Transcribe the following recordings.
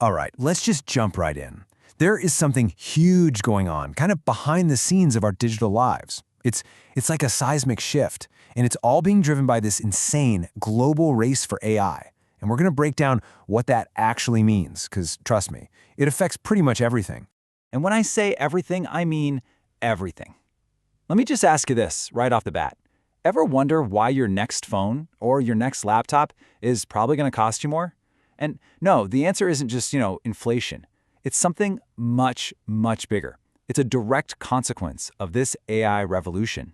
All right, let's just jump right in. There is something huge going on, kind of behind the scenes of our digital lives. It's like a seismic shift, and it's all being driven by this insane global race for AI. And we're going to break down what that actually means, because trust me, it affects pretty much everything. And when I say everything, I mean everything. Let me just ask you this right off the bat. Ever wonder why your next phone or your next laptop is probably going to cost you more? And no, the answer isn't just, inflation. It's something much, much bigger. It's a direct consequence of this AI revolution.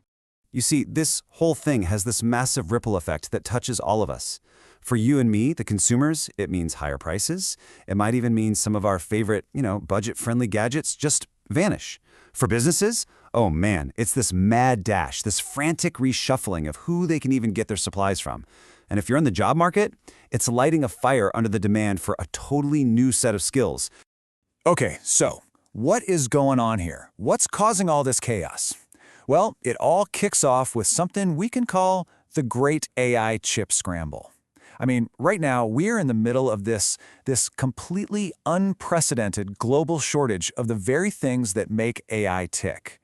You see, this whole thing has this massive ripple effect that touches all of us. For you and me, the consumers, it means higher prices. It might even mean some of our favorite, budget-friendly gadgets just vanish. For businesses, oh man, it's this mad dash, this frantic reshuffling of who they can even get their supplies from. And if you're in the job market, it's lighting a fire under the demand for a totally new set of skills. Okay, so what is going on here? What's causing all this chaos? Well, it all kicks off with something we can call the Great AI Chip Scramble. I mean, right now, we're in the middle of this completely unprecedented global shortage of the very things that make AI tick.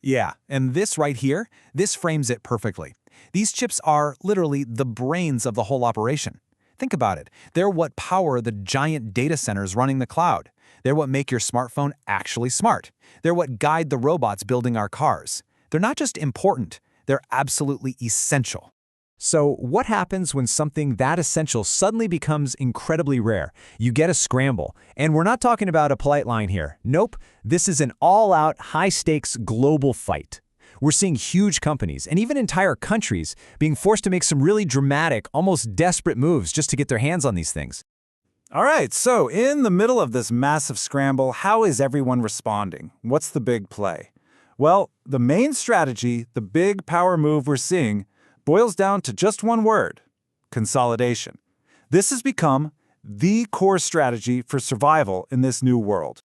Yeah, and this right here, this frames it perfectly. These chips are literally the brains of the whole operation. Think about it. They're what power the giant data centers running the cloud. They're what make your smartphone actually smart. They're what guide the robots building our cars. They're not just important, they're absolutely essential. So what happens when something that essential suddenly becomes incredibly rare? You get a scramble. And we're not talking about a polite line here. Nope, this is an all-out, high-stakes global fight. We're seeing huge companies, and even entire countries, being forced to make some really dramatic, almost desperate moves just to get their hands on these things. All right, so in the middle of this massive scramble, how is everyone responding? What's the big play? Well, the main strategy, the big power move we're seeing, boils down to just one word: consolidation. This has become the core strategy for survival in this new world.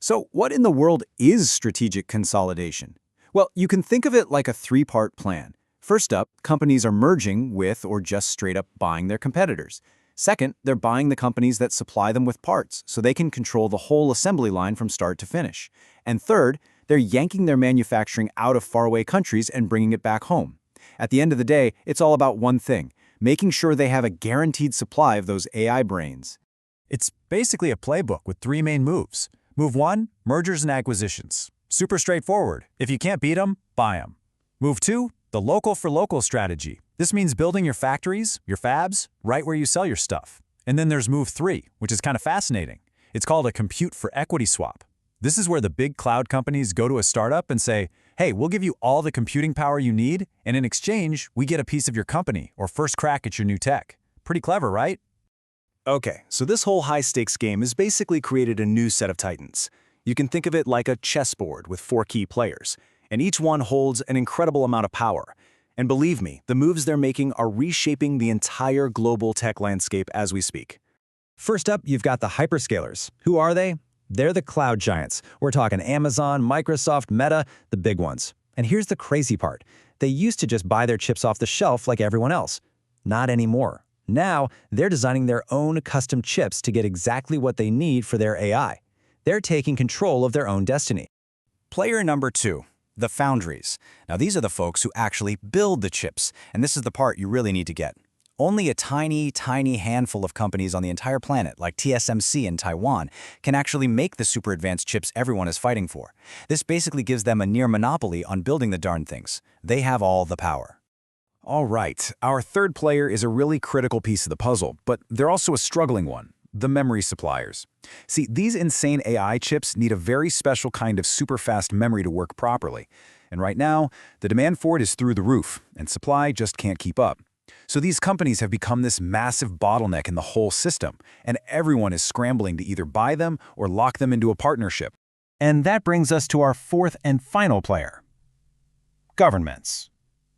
So what in the world is strategic consolidation? Well, you can think of it like a three-part plan. First up, companies are merging with or just straight up buying their competitors. Second, they're buying the companies that supply them with parts so they can control the whole assembly line from start to finish. And third, they're yanking their manufacturing out of faraway countries and bringing it back home. At the end of the day, it's all about one thing: making sure they have a guaranteed supply of those AI brains. It's basically a playbook with three main moves. Move 1, mergers and acquisitions. Super straightforward. If you can't beat them, buy them. Move 2, the local for local strategy. This means building your factories, your fabs, right where you sell your stuff. And then there's move 3, which is kind of fascinating. It's called a compute for equity swap. This is where the big cloud companies go to a startup and say, hey, we'll give you all the computing power you need, and in exchange, we get a piece of your company or first crack at your new tech. Pretty clever, right? Okay, so this whole high-stakes game has basically created a new set of titans. You can think of it like a chessboard with 4 key players, and each one holds an incredible amount of power. And believe me, the moves they're making are reshaping the entire global tech landscape as we speak. First up, you've got the hyperscalers. Who are they? They're the cloud giants. We're talking Amazon, Microsoft, Meta, the big ones. And here's the crazy part. They used to just buy their chips off the shelf like everyone else. Not anymore. Now, they're designing their own custom chips to get exactly what they need for their AI. They're taking control of their own destiny. Player number 2, the foundries. Now, these are the folks who actually build the chips, and this is the part you really need to get. Only a tiny, tiny handful of companies on the entire planet, like TSMC in Taiwan, can actually make the super advanced chips everyone is fighting for. This basically gives them a near monopoly on building the darn things. They have all the power. All right, our third player is a really critical piece of the puzzle, but they're also a struggling one: the memory suppliers. See, these insane AI chips need a very special kind of super fast memory to work properly. And right now, the demand for it is through the roof, and supply just can't keep up. So these companies have become this massive bottleneck in the whole system, and everyone is scrambling to either buy them or lock them into a partnership. And that brings us to our fourth and final player: governments.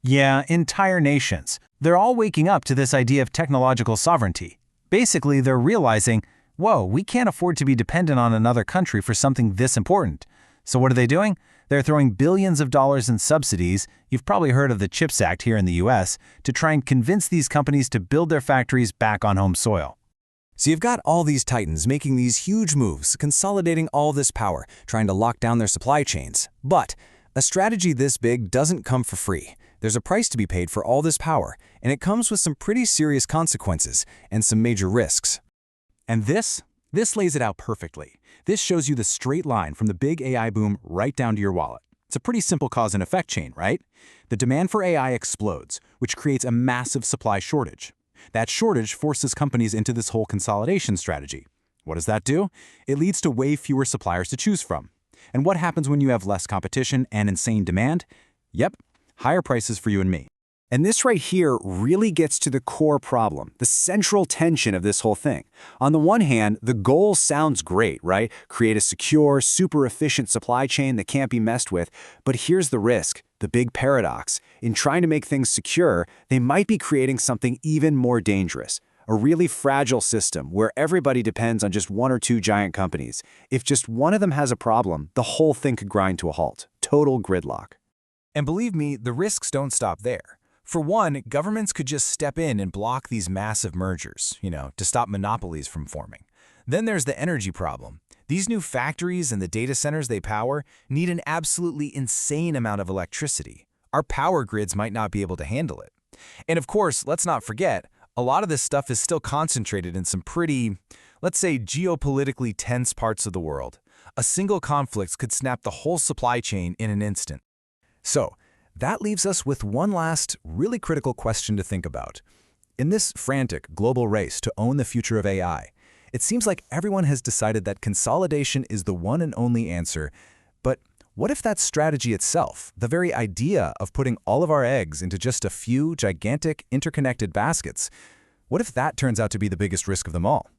Yeah, entire nations. They're all waking up to this idea of technological sovereignty. Basically, they're realizing, whoa, we can't afford to be dependent on another country for something this important. So what are they doing? They're throwing billions of dollars in subsidies, you've probably heard of the CHIPS Act here in the US, to try and convince these companies to build their factories back on home soil. So you've got all these titans making these huge moves, consolidating all this power, trying to lock down their supply chains. But a strategy this big doesn't come for free. There's a price to be paid for all this power, and it comes with some pretty serious consequences and some major risks. And this lays it out perfectly. This shows you the straight line from the big AI boom right down to your wallet. It's a pretty simple cause and effect chain, right? The demand for AI explodes, which creates a massive supply shortage. That shortage forces companies into this whole consolidation strategy. What does that do? It leads to way fewer suppliers to choose from. And what happens when you have less competition and insane demand? Yep, higher prices for you and me. And this right here really gets to the core problem, the central tension of this whole thing. On the one hand, the goal sounds great, right? Create a secure, super efficient supply chain that can't be messed with. But here's the risk, the big paradox. In trying to make things secure, they might be creating something even more dangerous. A really fragile system where everybody depends on just one or two giant companies. If just one of them has a problem, the whole thing could grind to a halt. Total gridlock. And believe me, the risks don't stop there. For one, governments could just step in and block these massive mergers, to stop monopolies from forming. Then there's the energy problem. These new factories and the data centers they power need an absolutely insane amount of electricity. Our power grids might not be able to handle it. And of course, let's not forget, a lot of this stuff is still concentrated in some pretty, let's say, geopolitically tense parts of the world. A single conflict could snap the whole supply chain in an instant. So, that leaves us with one last, really critical question to think about. In this frantic global race to own the future of AI, it seems like everyone has decided that consolidation is the one and only answer. But what if that strategy itself, the very idea of putting all of our eggs into just a few gigantic interconnected baskets, what if that turns out to be the biggest risk of them all?